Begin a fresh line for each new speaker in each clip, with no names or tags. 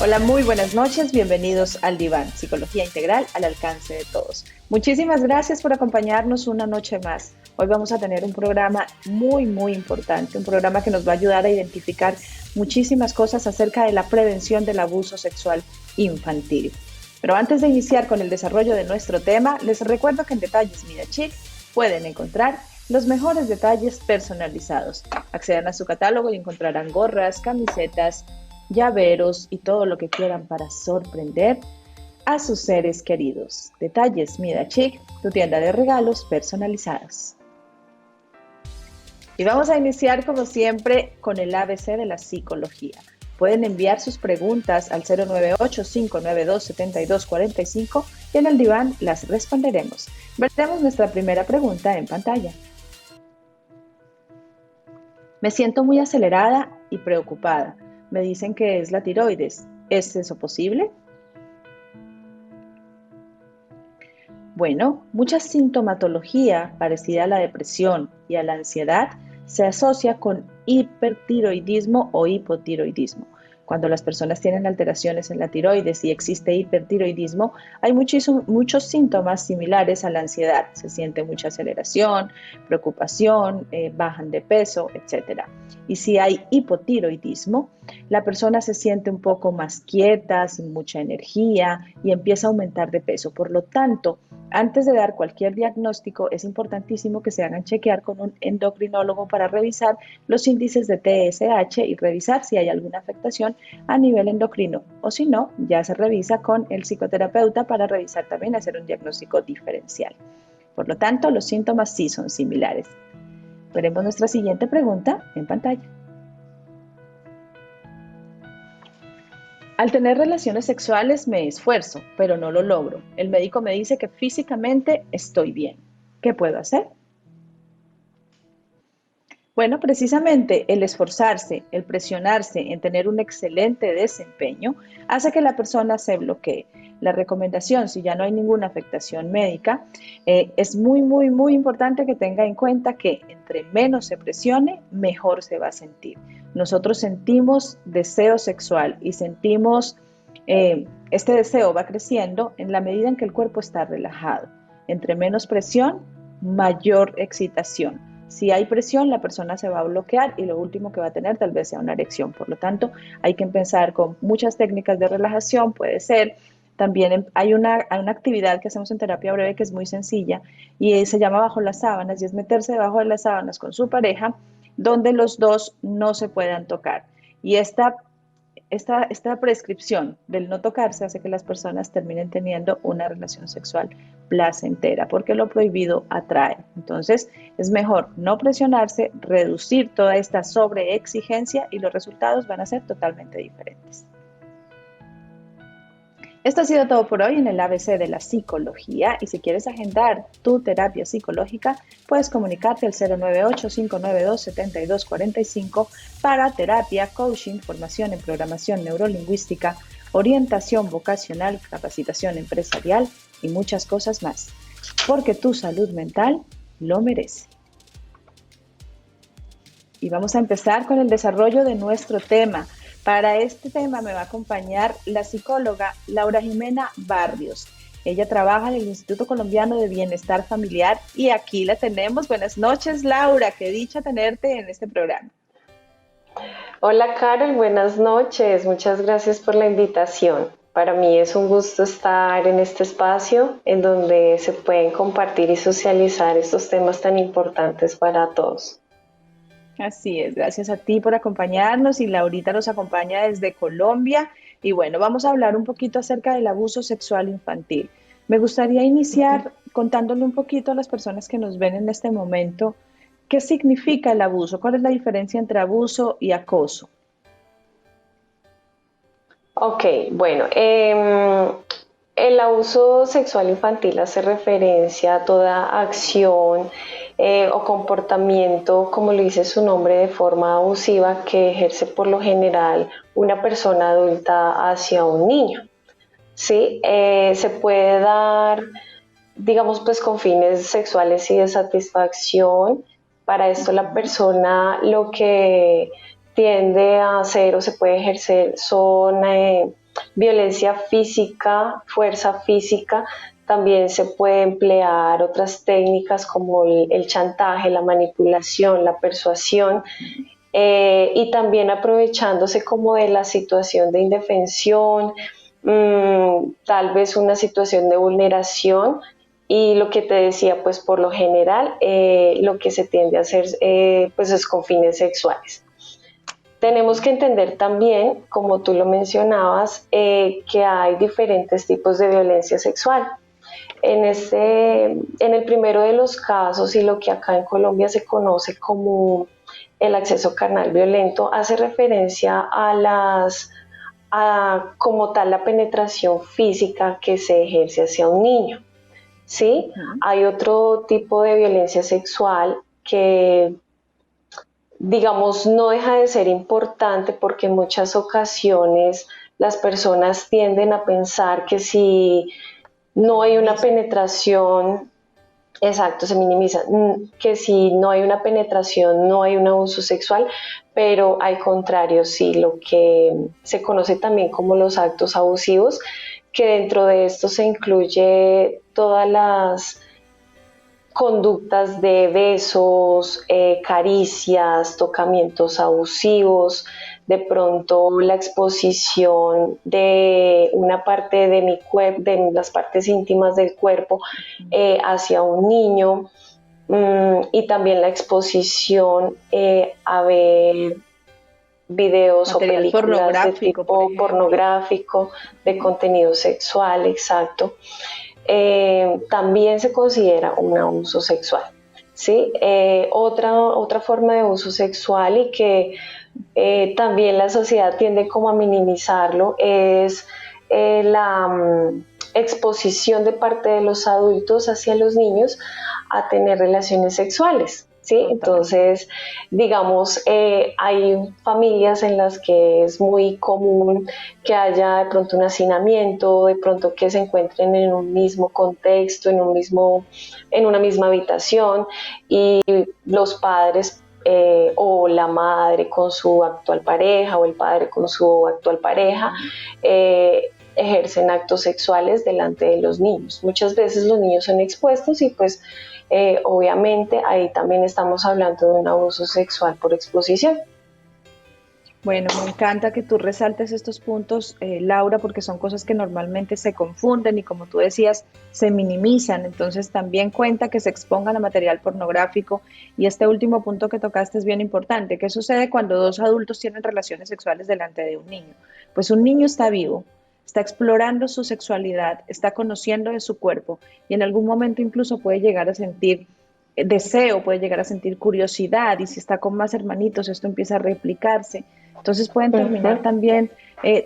Hola, muy buenas noches, bienvenidos al Diván, Psicología Integral al alcance de todos. Muchísimas gracias por acompañarnos una noche más. Hoy vamos a tener un programa muy importante, un programa que nos va a ayudar a identificar muchísimas cosas acerca de la prevención del abuso sexual infantil. Pero antes de iniciar con el desarrollo de nuestro tema, les recuerdo que en Detalles Mida Chic pueden encontrar los mejores detalles personalizados. Accedan a su catálogo y encontrarán gorras, camisetas, llaveros y todo lo que quieran para sorprender a sus seres queridos. Detalles Mida Chic, tu tienda de regalos personalizados. Y vamos a iniciar como siempre con el ABC de la psicología. Pueden enviar sus preguntas al 098-592-7245 y en el diván las responderemos. Veremos nuestra primera pregunta en pantalla. Me siento muy acelerada y preocupada. Me dicen que es la tiroides. ¿Es eso posible? Bueno, mucha sintomatología parecida a la depresión y a la ansiedad se asocia con hipertiroidismo o hipotiroidismo. Cuando las personas tienen alteraciones en la tiroides y existe hipertiroidismo, hay muchos síntomas similares a la ansiedad. Se siente mucha aceleración, preocupación, bajan de peso, etc. Y si hay hipotiroidismo, la persona se siente un poco más quieta, sin mucha energía y empieza a aumentar de peso. Por lo tanto, antes de dar cualquier diagnóstico, es importantísimo que se hagan chequear con un endocrinólogo para revisar los índices de TSH y revisar si hay alguna afectación a nivel endocrino. O si no, ya se revisa con el psicoterapeuta para revisar también, hacer un diagnóstico diferencial. Por lo tanto, los síntomas sí son similares. Veremos nuestra siguiente pregunta en pantalla. Al tener relaciones sexuales me esfuerzo, pero no lo logro. El médico me dice que físicamente estoy bien. ¿Qué puedo hacer? Bueno, precisamente el esforzarse, el presionarse en tener un excelente desempeño, hace que la persona se bloquee. La recomendación, si ya no hay ninguna afectación médica, es muy importante que tenga en cuenta que entre menos se presione, mejor se va a sentir. Nosotros sentimos deseo sexual y sentimos, este deseo va creciendo en la medida en que el cuerpo está relajado. Entre menos presión, mayor excitación. Si hay presión, la persona se va a bloquear y lo último que va a tener tal vez sea una erección. Por lo tanto, hay que empezar con muchas técnicas de relajación. Puede ser, también hay una actividad que hacemos en terapia breve que es muy sencilla y se llama bajo las sábanas y es meterse debajo de las sábanas con su pareja donde los dos no se puedan tocar. Y esta prescripción del no tocarse hace que las personas terminen teniendo una relación sexual placentera, porque lo prohibido atrae. Entonces, es mejor no presionarse, reducir toda esta sobreexigencia y los resultados van a ser totalmente diferentes. Esto ha sido todo por hoy en el ABC de la psicología y si quieres agendar tu terapia psicológica, puedes comunicarte al 098-592-7245 para terapia, coaching, formación en programación neurolingüística, orientación vocacional, capacitación empresarial y muchas cosas más, porque tu salud mental lo merece. Y vamos a empezar con el desarrollo de nuestro tema. Para este tema me va a acompañar la psicóloga Laura Jimena Barrios. Ella trabaja en el Instituto Colombiano de Bienestar Familiar y aquí la tenemos. Buenas noches, Laura. Qué dicha tenerte en este programa.
Hola Carol, buenas noches. Muchas gracias por la invitación. Para mí es un gusto estar en este espacio en donde se pueden compartir y socializar estos temas tan importantes para todos.
Así es, gracias a ti por acompañarnos y Laurita nos acompaña desde Colombia. Y bueno, vamos a hablar un poquito acerca del abuso sexual infantil. Me gustaría iniciar contándole un poquito a las personas que nos ven en este momento qué significa el abuso, cuál es la diferencia entre abuso y acoso.
Ok, bueno, el abuso sexual infantil hace referencia a toda acción o comportamiento, como lo dice su nombre, de forma abusiva que ejerce por lo general una persona adulta hacia un niño. Sí, se puede dar, digamos, pues con fines sexuales y de satisfacción. Para esto la persona lo que tiende a hacer o se puede ejercer son violencia física, fuerza física, también se puede emplear otras técnicas como el chantaje, la manipulación, la persuasión, y también aprovechándose como de la situación de indefensión, tal vez una situación de vulneración. Y lo que te decía, pues por lo general lo que se tiende a hacer pues es con fines sexuales. Tenemos que entender también, como tú lo mencionabas, que hay diferentes tipos de violencia sexual. En el primero de los casos, y lo que acá en Colombia se conoce como el acceso carnal violento, hace referencia a como tal la penetración física que se ejerce hacia un niño. ¿Sí? Hay otro tipo de violencia sexual que, digamos, no deja de ser importante porque en muchas ocasiones las personas tienden a pensar que si no hay una penetración, exacto, se minimiza, que si no hay una penetración no hay un abuso sexual, pero al contrario, sí, lo que se conoce también como los actos abusivos, que dentro de esto se incluye todas las conductas de besos, caricias, tocamientos abusivos, de pronto la exposición de una parte de mi cuerpo, de las partes íntimas del cuerpo hacia un niño, y también la exposición a ver videos o
Material
películas de
pornográfico, por
tipo
ejemplo.
pornográfico, de contenido sexual, exacto. También se considera un abuso sexual. ¿Sí? Otra forma de abuso sexual y que también la sociedad tiende como a minimizarlo es la exposición de parte de los adultos hacia los niños a tener relaciones sexuales. ¿Sí? Entonces, digamos, hay familias en las que es muy común que haya de pronto un hacinamiento, de pronto que se encuentren en un mismo contexto, en una misma habitación, y los padres o la madre con su actual pareja o el padre con su actual pareja ejercen actos sexuales delante de los niños. Muchas veces los niños son expuestos y pues obviamente ahí también estamos hablando de un abuso sexual por exposición.
Bueno, me encanta que tú resaltes estos puntos, Laura, porque son cosas que normalmente se confunden y como tú decías, se minimizan. Entonces también cuenta que se expongan a material pornográfico. Y este último punto que tocaste es bien importante. ¿Qué sucede cuando dos adultos tienen relaciones sexuales delante de un niño? Pues un niño está vivo, está explorando su sexualidad, está conociendo de su cuerpo y en algún momento incluso puede llegar a sentir deseo, puede llegar a sentir curiosidad y si está con más hermanitos esto empieza a replicarse. Entonces pueden terminar también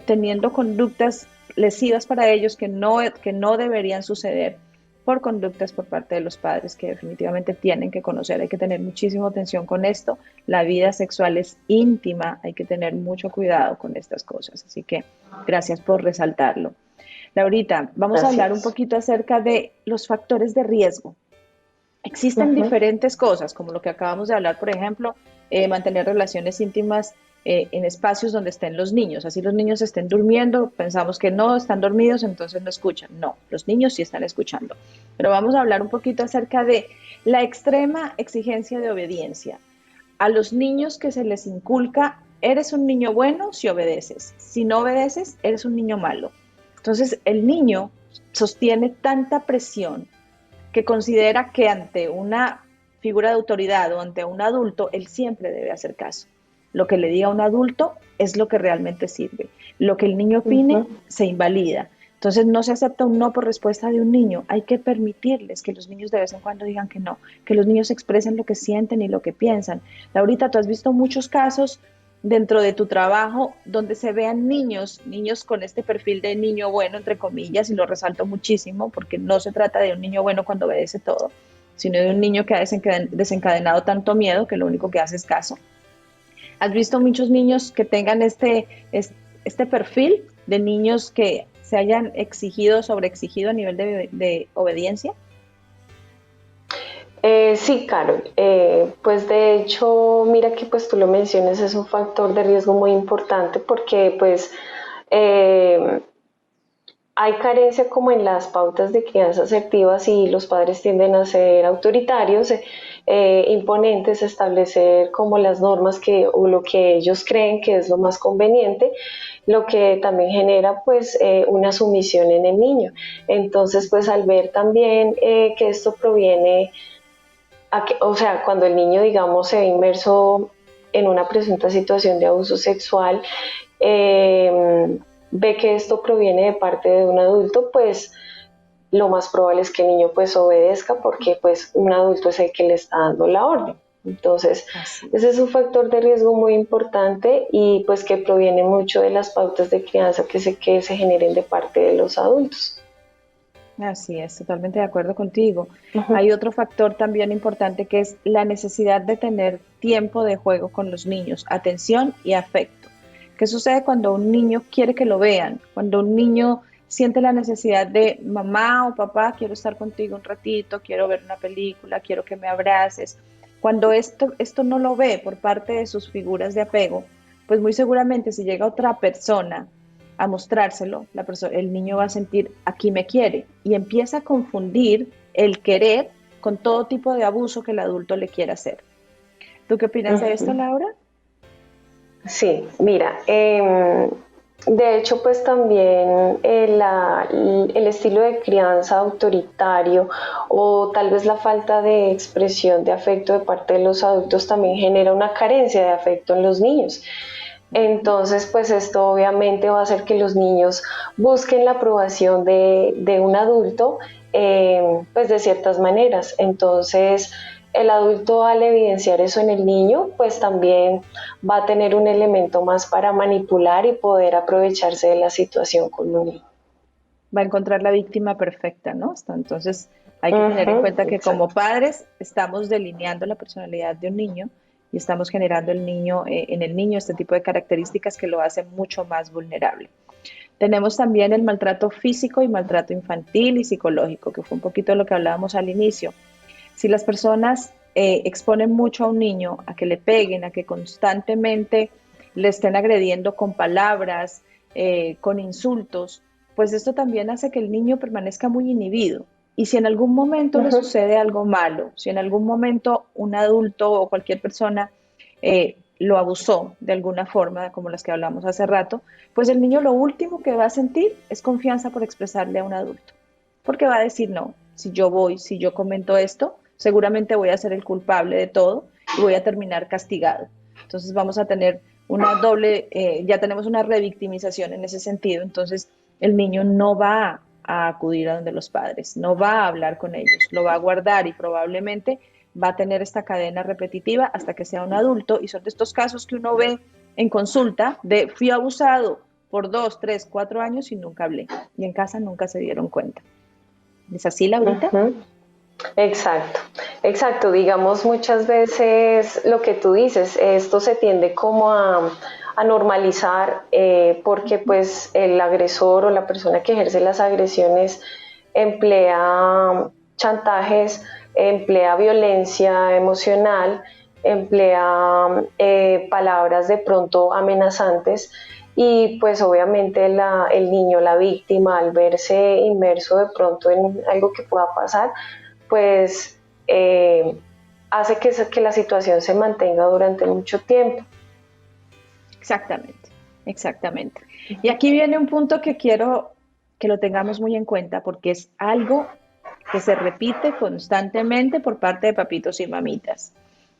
teniendo conductas lesivas para ellos que no deberían suceder por conductas por parte de los padres que definitivamente tienen que conocer. Hay que tener muchísima atención con esto. La vida sexual es íntima, hay que tener mucho cuidado con estas cosas. Así que gracias por resaltarlo. Laurita, vamos a hablar un poquito acerca de los factores de riesgo. Existen diferentes cosas, como lo que acabamos de hablar, por ejemplo, mantener relaciones íntimas en espacios donde estén los niños. Así los niños estén durmiendo, pensamos que no, están dormidos, entonces no escuchan. No, los niños sí están escuchando. Pero vamos a hablar un poquito acerca de la extrema exigencia de obediencia. A los niños que se les inculca, eres un niño bueno si obedeces. Si no obedeces, eres un niño malo. Entonces el niño sostiene tanta presión que considera que ante una figura de autoridad o ante un adulto, él siempre debe hacer caso. Lo que le diga un adulto es lo que realmente sirve. Lo que el niño opine se invalida. Entonces no se acepta un no por respuesta de un niño. Hay que permitirles que los niños de vez en cuando digan que no, que los niños expresen lo que sienten y lo que piensan. Laurita, tú has visto muchos casos dentro de tu trabajo donde se vean niños con este perfil de niño bueno, entre comillas, y lo resalto muchísimo porque no se trata de un niño bueno cuando obedece todo, sino de un niño que ha desencadenado tanto miedo que lo único que hace es caso. ¿Has visto muchos niños que tengan este perfil de niños que se hayan sobreexigido a nivel de obediencia?
Sí, Carol. Pues de hecho, mira que pues tú lo mencionas, es un factor de riesgo muy importante porque pues hay carencia como en las pautas de crianza asertivas y los padres tienden a ser autoritarios, imponentes, establecer como las normas que, o lo que ellos creen que es lo más conveniente, lo que también genera pues una sumisión en el niño. Entonces pues al ver también que esto proviene, o sea, cuando el niño digamos se ve inmerso en una presunta situación de abuso sexual, ve que esto proviene de parte de un adulto, pues lo más probable es que el niño pues obedezca porque pues un adulto es el que le está dando la orden. Entonces, ese es un factor de riesgo muy importante y pues que proviene mucho de las pautas de crianza que se generen de parte de los adultos.
Así es, totalmente de acuerdo contigo. Hay otro factor también importante que es la necesidad de tener tiempo de juego con los niños, atención y afecto. ¿Qué sucede cuando un niño quiere que lo vean? Cuando un niño siente la necesidad de mamá o papá, quiero estar contigo un ratito, quiero ver una película, quiero que me abraces. Cuando esto no lo ve por parte de sus figuras de apego, pues muy seguramente si llega otra persona a mostrárselo, el niño va a sentir aquí me quiere y empieza a confundir el querer con todo tipo de abuso que el adulto le quiera hacer. ¿Tú qué opinas de esto, Laura?
Sí, mira, de hecho, pues también el estilo de crianza autoritario o tal vez la falta de expresión de afecto de parte de los adultos también genera una carencia de afecto en los niños. Entonces, pues esto obviamente va a hacer que los niños busquen la aprobación de un adulto, pues de ciertas maneras. Entonces, el adulto al evidenciar eso en el niño, pues también va a tener un elemento más para manipular y poder aprovecharse de la situación con un niño.
Va a encontrar la víctima perfecta, ¿no? Entonces, hay que tener en cuenta que como padres estamos delineando la personalidad de un niño y estamos generando en el niño este tipo de características que lo hacen mucho más vulnerable. Tenemos también el maltrato físico y maltrato infantil y psicológico, que fue un poquito lo que hablábamos al inicio. Si las personas exponen mucho a un niño a que le peguen, a que constantemente le estén agrediendo con palabras, con insultos, pues esto también hace que el niño permanezca muy inhibido. Y si en algún momento le sucede algo malo, si en algún momento un adulto o cualquier persona lo abusó de alguna forma, como las que hablamos hace rato, pues el niño lo último que va a sentir es confianza por expresarle a un adulto. Porque va a decir, no, si yo comento esto, seguramente voy a ser el culpable de todo y voy a terminar castigado. Entonces vamos a tener una doble, ya tenemos una revictimización en ese sentido, entonces el niño no va a acudir a donde los padres, no va a hablar con ellos, lo va a guardar y probablemente va a tener esta cadena repetitiva hasta que sea un adulto y son de estos casos que uno ve en consulta de fui abusado por 2, 3, 4 años y nunca hablé y en casa nunca se dieron cuenta. ¿Es así, Laurita?
Exacto, exacto. Digamos, muchas veces lo que tú dices, esto se tiende como a normalizar porque pues el agresor o la persona que ejerce las agresiones emplea chantajes, emplea violencia emocional, emplea palabras de pronto amenazantes y pues obviamente el niño, la víctima, al verse inmerso de pronto en algo que pueda pasar, pues hace que la situación se mantenga durante mucho tiempo.
Exactamente, exactamente. Y aquí viene un punto que quiero que lo tengamos muy en cuenta porque es algo que se repite constantemente por parte de papitos y mamitas.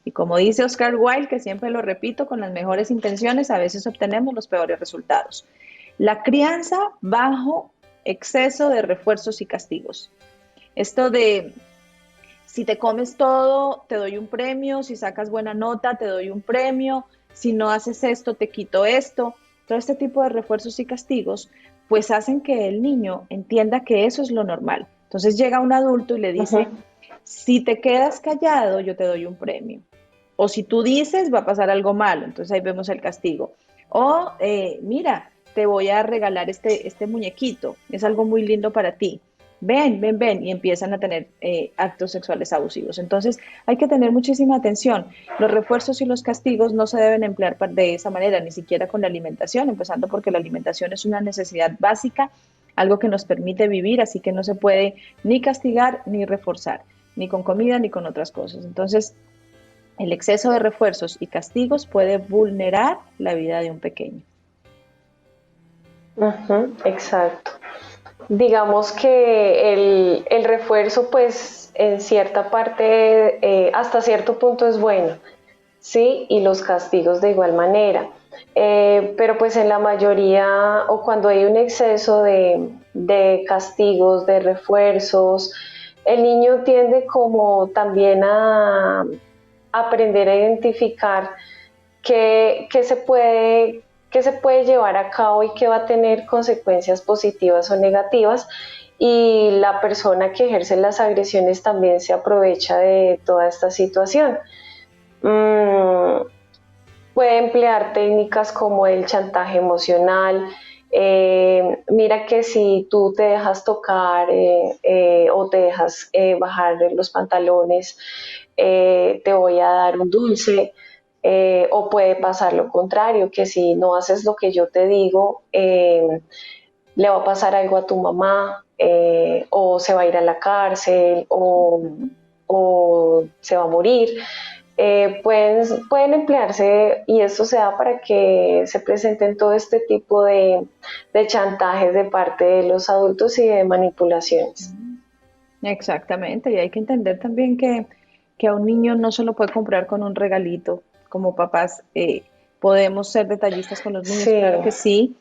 Y como dice Oscar Wilde, que siempre lo repito, con las mejores intenciones a veces obtenemos los peores resultados. La crianza bajo exceso de refuerzos y castigos. Esto de si te comes todo, te doy un premio, si sacas buena nota, te doy un premio, si no haces esto, te quito esto. Todo este tipo de refuerzos y castigos, pues hacen que el niño entienda que eso es lo normal. Entonces llega un adulto y le dice, si te quedas callado, yo te doy un premio. O si tú dices, va a pasar algo malo. Entonces ahí vemos el castigo. O mira, te voy a regalar este muñequito, es algo muy lindo para ti. Ven, ven, ven, y empiezan a tener actos sexuales abusivos. Entonces hay que tener muchísima atención. Los refuerzos y los castigos no se deben emplear de esa manera, ni siquiera con la alimentación, empezando porque la alimentación es una necesidad básica algo que nos permite vivir, así que no se puede ni castigar ni reforzar, ni con comida ni con otras cosas. Entonces, el exceso de refuerzos y castigos puede vulnerar la vida de un pequeño.
Ujú, exacto. Digamos que el refuerzo, pues en cierta parte, hasta cierto punto es bueno, ¿sí? Y los castigos de igual manera. Pero pues en la mayoría, o cuando hay un exceso de castigos, de refuerzos, el niño tiende como también a aprender a identificar qué se puede llevar a cabo y qué va a tener consecuencias positivas o negativas. Y la persona que ejerce las agresiones también se aprovecha de toda esta situación. Mm, Puede emplear técnicas como el chantaje emocional. Mira que si tú te dejas tocar o te dejas bajar los pantalones, te voy a dar un dulce. O puede pasar lo contrario, que si no haces lo que yo te digo, le va a pasar algo a tu mamá, o se va a ir a la cárcel, o se va a morir. Pueden emplearse, y esto se da para que se presenten todo este tipo de chantajes de parte de los adultos y de manipulaciones.
Exactamente, y hay que entender también que a un niño no se lo puede comprar con un regalito. Como papás, podemos ser detallistas con los niños,
Sí,
claro que sí,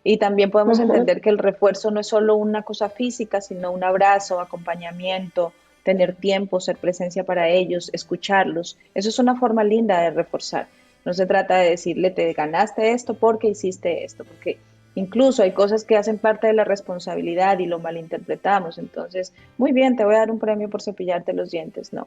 y también podemos
ujú,
entender que el refuerzo no es solo una cosa física, sino un abrazo, acompañamiento, tener tiempo, ser presencia para ellos, escucharlos. Eso es una forma linda de reforzar. No se trata de decirle, te ganaste esto porque hiciste esto, porque incluso hay cosas que hacen parte de la responsabilidad y lo malinterpretamos. Entonces, muy bien, te voy a dar un premio por cepillarte los dientes. No,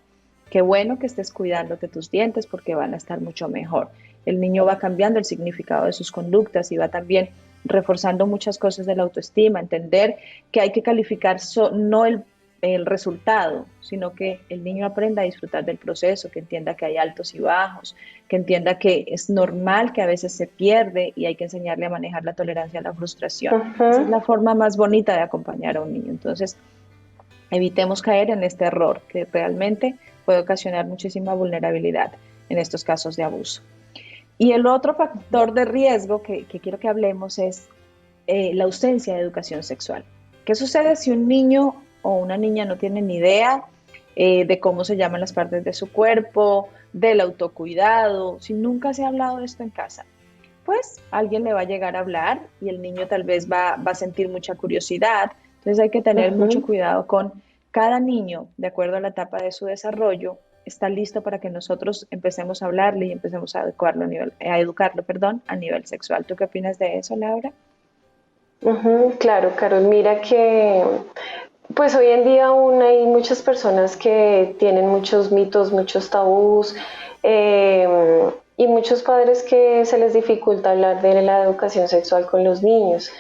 qué bueno que estés cuidándote tus dientes porque van a estar mucho mejor. El niño va cambiando el significado de sus conductas y va también reforzando muchas cosas de la autoestima, entender que hay que calificar no el resultado, sino que el niño aprenda a disfrutar del proceso, que entienda que hay altos y bajos, que entienda que es normal que a veces se pierde y hay que enseñarle a manejar la tolerancia a la frustración. Esa es
ujú.
la forma más bonita de acompañar a un niño. Entonces, evitemos caer en este error que realmente puede ocasionar muchísima vulnerabilidad en estos casos de abuso. Y el otro factor de riesgo que quiero que hablemos es la ausencia de educación sexual. ¿Qué sucede si un niño o una niña no tiene ni idea de cómo se llaman las partes de su cuerpo, del autocuidado, si nunca se ha hablado de esto en casa? Pues alguien le va a llegar a hablar y el niño tal vez va a sentir mucha curiosidad. Entonces hay que tener mucho
Ujú.
cuidado con cada niño, de acuerdo a la etapa de su desarrollo, está listo para que nosotros empecemos a hablarle y empecemos a educarlo, perdón, a nivel sexual. ¿Tú qué opinas de eso, Laura?
Ujú, claro, Carol, mira que pues hoy en día aún hay muchas personas que tienen muchos mitos, muchos tabús, y muchos padres que se les dificulta hablar de la educación sexual con los niños.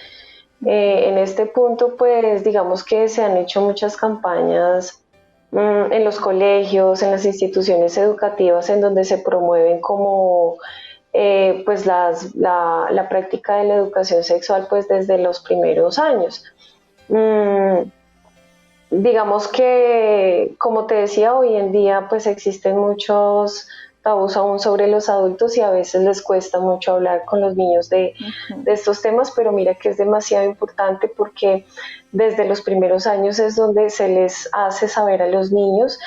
En este punto, pues digamos que se han hecho muchas campañas en los colegios, en las instituciones educativas, en donde se promueven como pues la práctica de la educación sexual pues desde los primeros años. Mm, Digamos que, como te decía, hoy en día pues existen muchos tabús aún sobre los adultos y a veces les cuesta mucho hablar con los niños
Ujú.
de estos temas, pero mira que es demasiado importante porque desde los primeros años es donde se les hace saber a los niños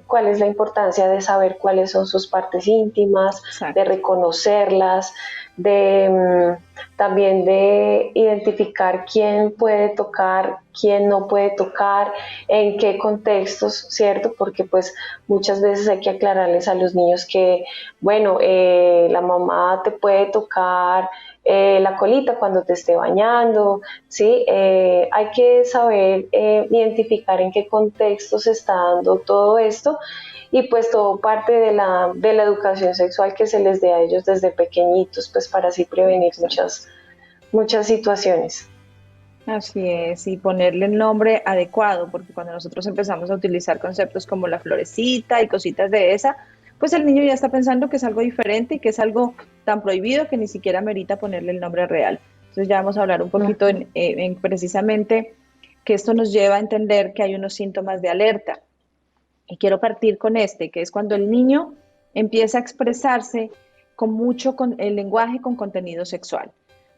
cuál es la importancia de saber cuáles son sus partes íntimas, de
Exacto.
reconocerlas, de también de identificar quién puede tocar, quién no puede tocar, en qué contextos, ¿cierto? Porque pues muchas veces hay que aclararles a los niños que, bueno, la mamá te puede tocar la colita cuando te esté bañando, ¿sí? Hay que saber identificar en qué contexto se está dando todo esto y pues todo parte de la educación sexual que se les dé a ellos desde pequeñitos, pues para así prevenir
Exacto.
muchas situaciones.
Así es, y ponerle el nombre adecuado, porque cuando nosotros empezamos a utilizar conceptos como la florecita y cositas de esa, pues el niño ya está pensando que es algo diferente y que es algo tan prohibido que ni siquiera merita ponerle el nombre real. Entonces ya vamos a hablar un poquito en precisamente que esto nos lleva a entender que hay unos síntomas de alerta. Y quiero partir con este, que es cuando el niño empieza a expresarse con mucho con el lenguaje con contenido sexual.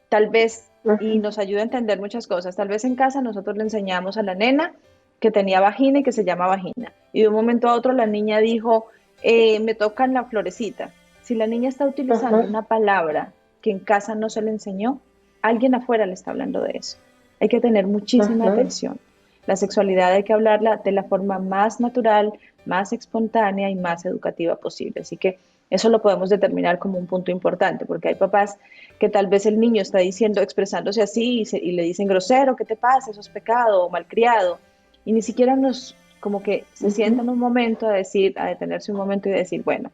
Tal vez, y nos ayuda a entender muchas cosas, tal vez en casa nosotros le enseñamos a la nena que tenía vagina y que se llama vagina. Y de un momento a otro la niña dijo, me tocan la florecita. Si la niña está utilizando una palabra que en casa no se le enseñó, alguien afuera le está hablando de eso. Hay que tener muchísima atención. La sexualidad hay que hablarla de la forma más natural, más espontánea y más educativa posible. Así que eso lo podemos determinar como un punto importante, porque hay papás que tal vez el niño está diciendo, expresándose así y le dicen grosero, ¿qué te pasa? Eso es pecado o malcriado. Y ni siquiera nos, como que se sientan un momento a decir, a detenerse un momento y decir, bueno,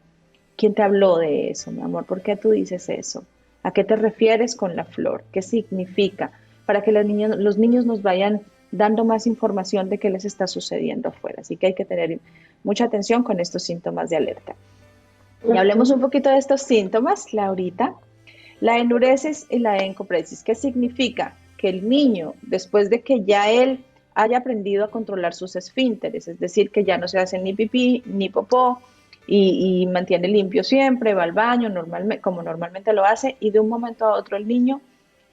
¿quién te habló de eso, mi amor? ¿Por qué tú dices eso? ¿A qué te refieres con la flor? ¿Qué significa? Para que los niños nos vayan dando más información de qué les está sucediendo afuera. Así que hay que tener mucha atención con estos síntomas de alerta. Y hablemos un poquito de estos síntomas, Laurita. La enuresis y la encopresis. ¿Qué significa? Que el niño, después de que ya él haya aprendido a controlar sus esfínteres, es decir, que ya no se hace ni pipí ni popó, y mantiene limpio siempre, va al baño como normalmente lo hace, y de un momento a otro el niño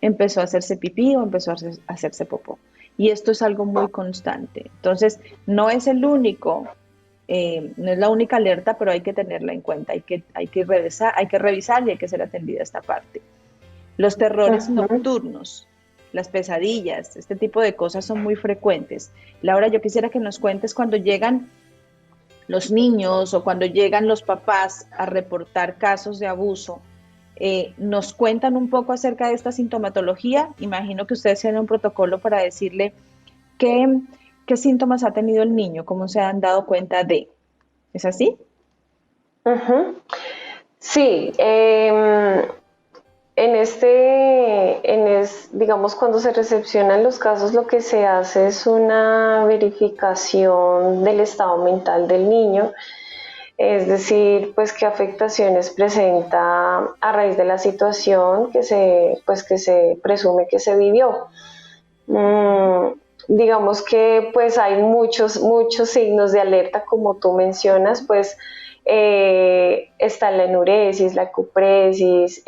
empezó a hacerse pipí o empezó a hacerse popó. Y esto es algo muy constante. Entonces, no es el único, no es la única alerta, pero hay que tenerla en cuenta, hay que revisar y hay que ser atendida esta parte. Los terrores nocturnos, las pesadillas, este tipo de cosas son muy frecuentes. Laura, yo quisiera que nos cuentes cuando llegan los niños o cuando llegan los papás a reportar casos de abuso, nos cuentan un poco acerca de esta sintomatología. Imagino que ustedes tienen un protocolo para decirle qué síntomas ha tenido el niño, cómo se han dado cuenta de. ¿Es así?
Sí, digamos, cuando se recepcionan los casos, lo que se hace es una verificación del estado mental del niño, es decir, pues qué afectaciones presenta a raíz de la situación que se presume que se vivió. Digamos que pues hay muchos signos de alerta, como tú mencionas, pues está la enuresis, la cupresis,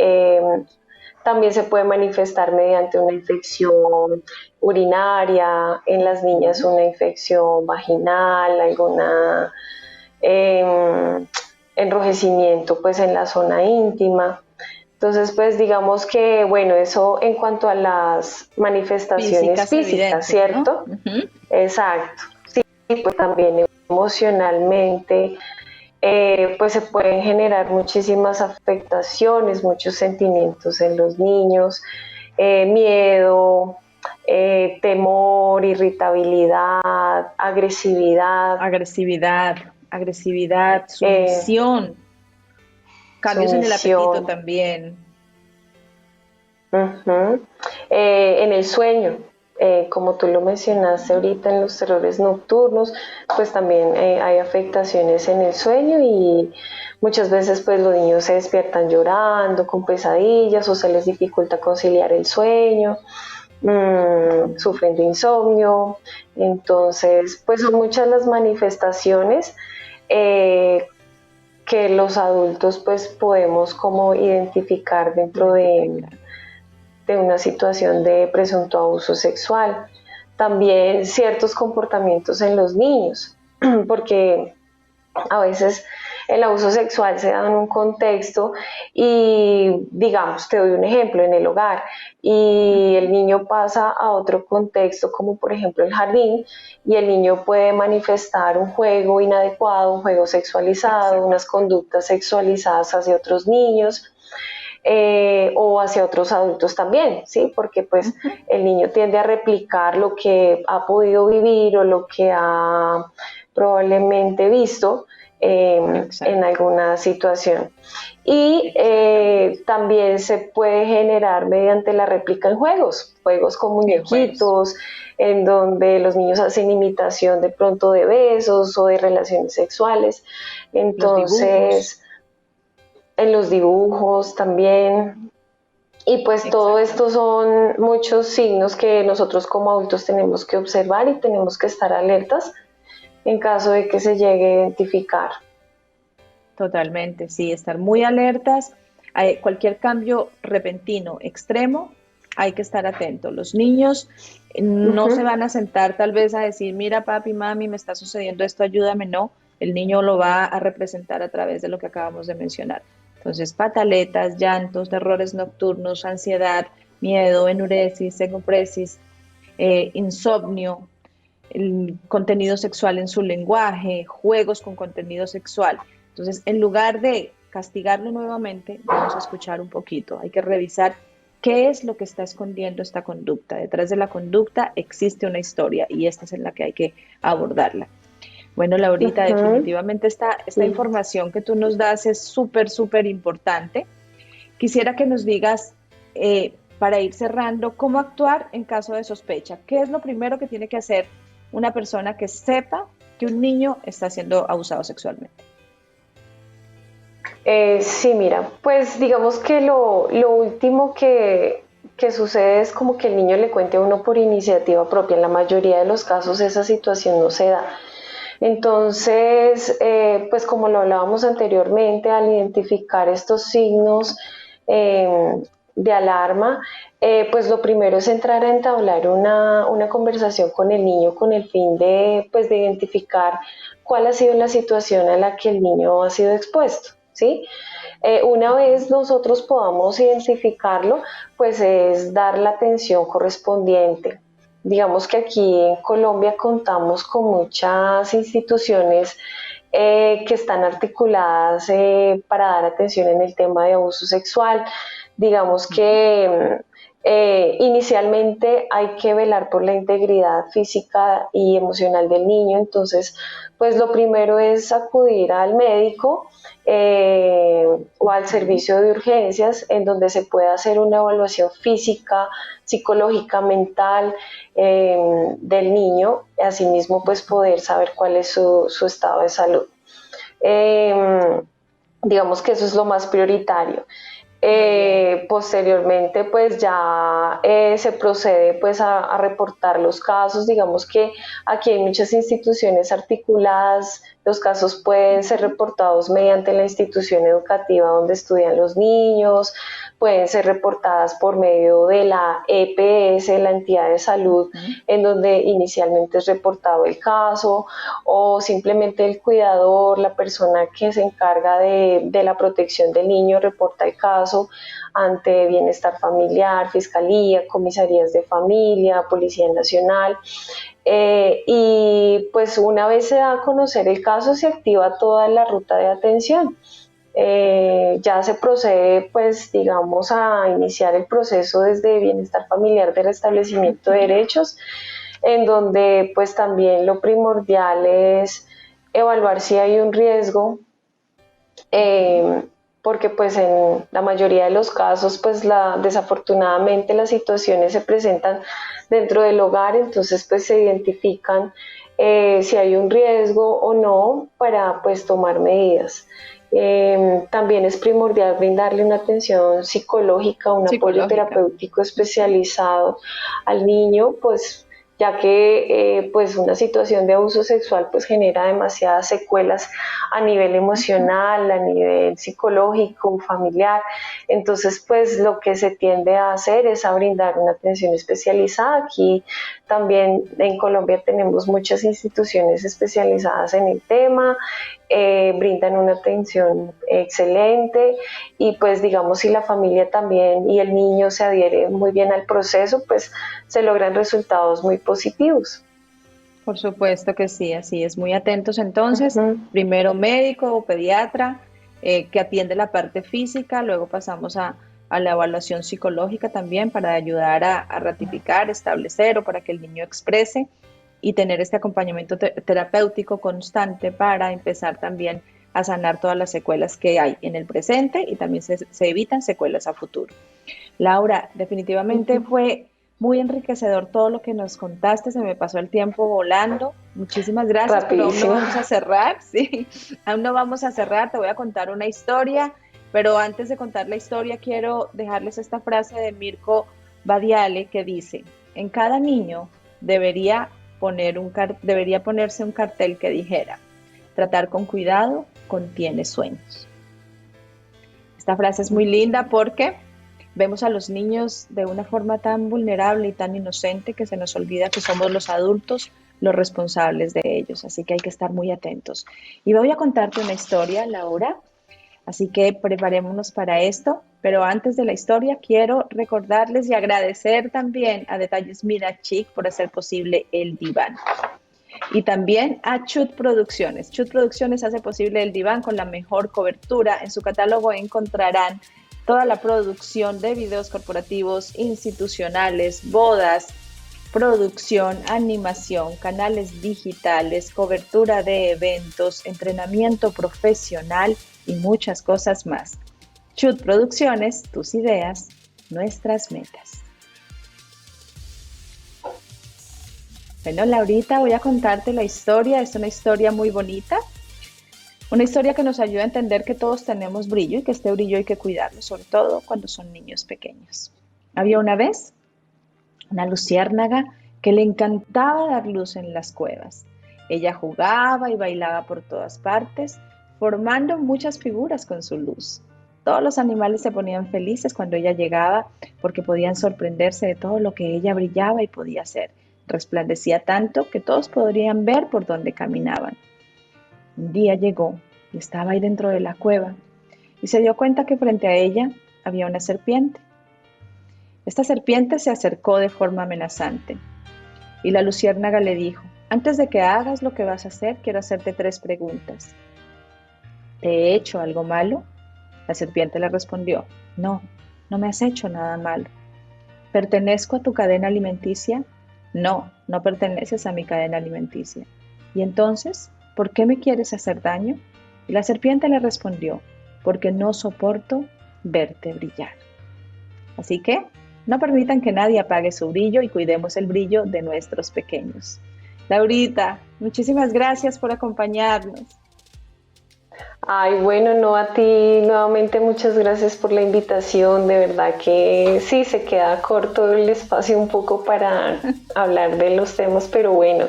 también se puede manifestar mediante una infección urinaria, en las niñas una infección vaginal, alguna enrojecimiento pues en la zona íntima. Entonces, pues digamos que, bueno, eso en cuanto a las manifestaciones físicas, ¿cierto?
¿No?
Exacto. Sí, pues también emocionalmente, pues se pueden generar muchísimas afectaciones, muchos sentimientos en los niños, miedo, temor, irritabilidad, agresividad.
Agresividad, sumisión. Cambios en el apetito también.
En el sueño, como tú lo mencionaste ahorita, en los terrores nocturnos, pues también hay afectaciones en el sueño, y muchas veces pues los niños se despiertan llorando, con pesadillas, o se les dificulta conciliar el sueño, sufren de insomnio. Entonces pues son muchas las manifestaciones que los adultos pues podemos como identificar dentro de una situación de presunto abuso sexual. También ciertos comportamientos en los niños, porque a veces el abuso sexual se da en un contexto y, digamos, te doy un ejemplo, en el hogar, y el niño pasa a otro contexto, como por ejemplo el jardín, y el niño puede manifestar un juego inadecuado, un juego sexualizado, unas conductas sexualizadas hacia otros niños, o hacia otros adultos también, ¿sí? Porque pues el niño tiende a replicar lo que ha podido vivir o lo que ha probablemente visto en alguna situación. Y también se puede generar mediante la réplica en juegos con muñequitos, en donde los niños hacen imitación de pronto de besos o de relaciones sexuales. Entonces, en los dibujos también. Y pues todo esto
Exactamente.
son muchos signos que nosotros como adultos tenemos que observar y tenemos que estar alertas en caso de que se llegue a identificar.
Totalmente, sí, estar muy alertas. Cualquier cambio repentino, extremo, hay que estar atento. Los niños no se
Ujú.
van a sentar tal vez a decir, mira papi, mami, me está sucediendo esto, ayúdame. No, el niño lo va a representar a través de lo que acabamos de mencionar. Entonces, pataletas, llantos, terrores nocturnos, ansiedad, miedo, enuresis, egopresis, insomnio, el contenido sexual en su lenguaje, juegos con contenido sexual. Entonces, en lugar de castigarlo nuevamente, vamos a escuchar un poquito. Hay que revisar qué es lo que está escondiendo esta conducta. Detrás de la conducta existe una historia y esta es en la que hay que abordarla. Bueno, Laurita,
Ujú.
definitivamente esta
Sí.
información que tú nos das es súper, súper importante. Quisiera que nos digas, para ir cerrando, cómo actuar en caso de sospecha. ¿Qué es lo primero que tiene que hacer una persona que sepa que un niño está siendo abusado sexualmente?
Sí, mira, pues digamos que lo último que sucede es como que el niño le cuente a uno por iniciativa propia. En la mayoría de los casos esa situación no se da. Entonces, pues como lo hablábamos anteriormente, al identificar estos signos eh, de alarma, pues lo primero es entrar a entablar una conversación con el niño con el fin de, pues, de identificar cuál ha sido la situación a la que el niño ha sido expuesto, ¿sí? Una vez nosotros podamos identificarlo, pues es dar la atención correspondiente. Digamos que aquí en Colombia contamos con muchas instituciones que están articuladas para dar atención en el tema de abuso sexual. Digamos
Ujú.
que inicialmente hay que velar por la integridad física y emocional del niño, entonces pues lo primero es acudir al médico o al
Ujú.
servicio de urgencias en donde se pueda hacer una evaluación física, psicológica, mental del niño, asimismo pues poder saber cuál es su estado de salud. Eh, digamos que eso es lo más prioritario.
Muy bien.
Posteriormente pues ya se procede pues a reportar los casos. Digamos que aquí hay muchas instituciones articuladas, los casos pueden ser
Ujú.
reportados mediante la institución educativa donde estudian los niños, pueden ser reportadas por medio de la EPS, la entidad de salud
Ujú.
en donde inicialmente es reportado el caso, o simplemente el cuidador, la persona que se encarga de la protección del niño reporta el caso ante Bienestar Familiar, Fiscalía, Comisarías de Familia, Policía Nacional. Y pues una vez se da a conocer el caso, se activa toda la ruta de atención. Ya se procede, pues, digamos, a iniciar el proceso desde Bienestar Familiar de restablecimiento de
Ujú.
derechos, en donde, pues, también lo primordial es evaluar si hay un riesgo,
Ujú.
eh, porque, pues, en la mayoría de los casos, pues, desafortunadamente las situaciones se presentan dentro del hogar, entonces, pues, se identifican si hay un riesgo o no para, pues, tomar medidas. También es primordial brindarle una atención psicológica, un apoyo
Psicológica.
terapéutico
Ujú.
especializado al niño, pues ya que pues una situación de abuso sexual pues genera demasiadas secuelas a nivel
Ujú.
emocional, a nivel psicológico, familiar. Entonces, pues lo que se tiende a hacer es a brindar una atención especializada. Aquí también en Colombia tenemos muchas instituciones especializadas en el tema, brindan una atención excelente y pues digamos si la familia también y el niño se adhiere muy bien al proceso, pues se logran resultados muy positivos.
Por supuesto que sí, así es. Muy atentos entonces.
Ujú.
Primero médico o pediatra que atiende la parte física, luego pasamos a la evaluación psicológica también para ayudar a ratificar, establecer o para que el niño exprese y tener este acompañamiento terapéutico constante para empezar también a sanar todas las secuelas que hay en el presente y también se evitan secuelas a futuro. Laura, definitivamente
Ujú.
fue muy enriquecedor todo lo que nos contaste, se me pasó el tiempo volando. Muchísimas gracias, pero aún no
Rapidísimo.
vamos a cerrar, sí, aún no vamos a cerrar, te voy a contar una historia Pero antes de contar la historia, quiero dejarles esta frase de Mirko Badiale que dice, en cada niño debería ponerse un cartel que dijera, tratar con cuidado contiene sueños. Esta frase es muy linda porque vemos a los niños de una forma tan vulnerable y tan inocente que se nos olvida que somos los adultos los responsables de ellos, así que hay que estar muy atentos. Y voy a contarte una historia, Laura, así que preparémonos para esto, pero antes de la historia quiero recordarles y agradecer también a Detalles Mira Chic por hacer posible el diván. Y también a Chut Producciones. Chut Producciones hace posible el diván con la mejor cobertura. En su catálogo encontrarán toda la producción de videos corporativos, institucionales, bodas, producción, animación, canales digitales, cobertura de eventos, entrenamiento profesional y muchas cosas más. Chut Producciones, tus ideas, nuestras metas. Bueno, Laurita, voy a contarte la historia. Es una historia muy bonita. Una historia que nos ayuda a entender que todos tenemos brillo y que este brillo hay que cuidarlo, sobre todo cuando son niños pequeños. Había una vez una luciérnaga que le encantaba dar luz en las cuevas. Ella jugaba y bailaba por todas partes, formando muchas figuras con su luz. Todos los animales se ponían felices cuando ella llegaba porque podían sorprenderse de todo lo que ella brillaba y podía hacer. Resplandecía tanto que todos podrían ver por dónde caminaban. Un día llegó y estaba ahí dentro de la cueva y se dio cuenta que frente a ella había una serpiente. Esta serpiente se acercó de forma amenazante y la luciérnaga le dijo, antes de que hagas lo que vas a hacer, quiero hacerte 3 preguntas. ¿Te he hecho algo malo? La serpiente le respondió, no, no me has hecho nada malo. ¿Pertenezco a tu cadena alimenticia? No, no perteneces a mi cadena alimenticia. ¿Y entonces, por qué me quieres hacer daño? Y la serpiente le respondió, porque no soporto verte brillar. Así que, no permitan que nadie apague su brillo y cuidemos el brillo de nuestros pequeños. Laurita, muchísimas gracias por acompañarnos.
Ay, bueno, no, a ti nuevamente muchas gracias por la invitación, de verdad que sí, se queda corto el espacio un poco para hablar de los temas, pero bueno,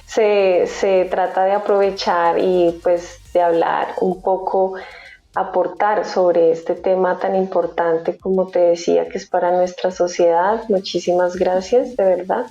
se trata de aprovechar y pues de hablar un poco, aportar sobre este tema tan importante como te decía que es para nuestra sociedad. Muchísimas gracias, de verdad.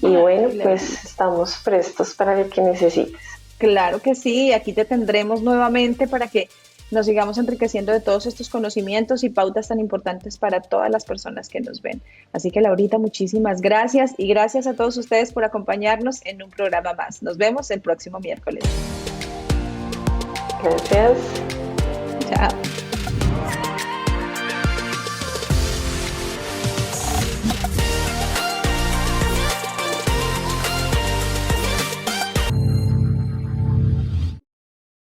Y bueno, pues estamos prestos para lo que necesites.
Claro que sí, aquí te tendremos nuevamente para que nos sigamos enriqueciendo de todos estos conocimientos y pautas tan importantes para todas las personas que nos ven. Así que Laurita, muchísimas gracias y gracias a todos ustedes por acompañarnos en un programa más. Nos vemos el próximo miércoles.
Gracias.
Chao.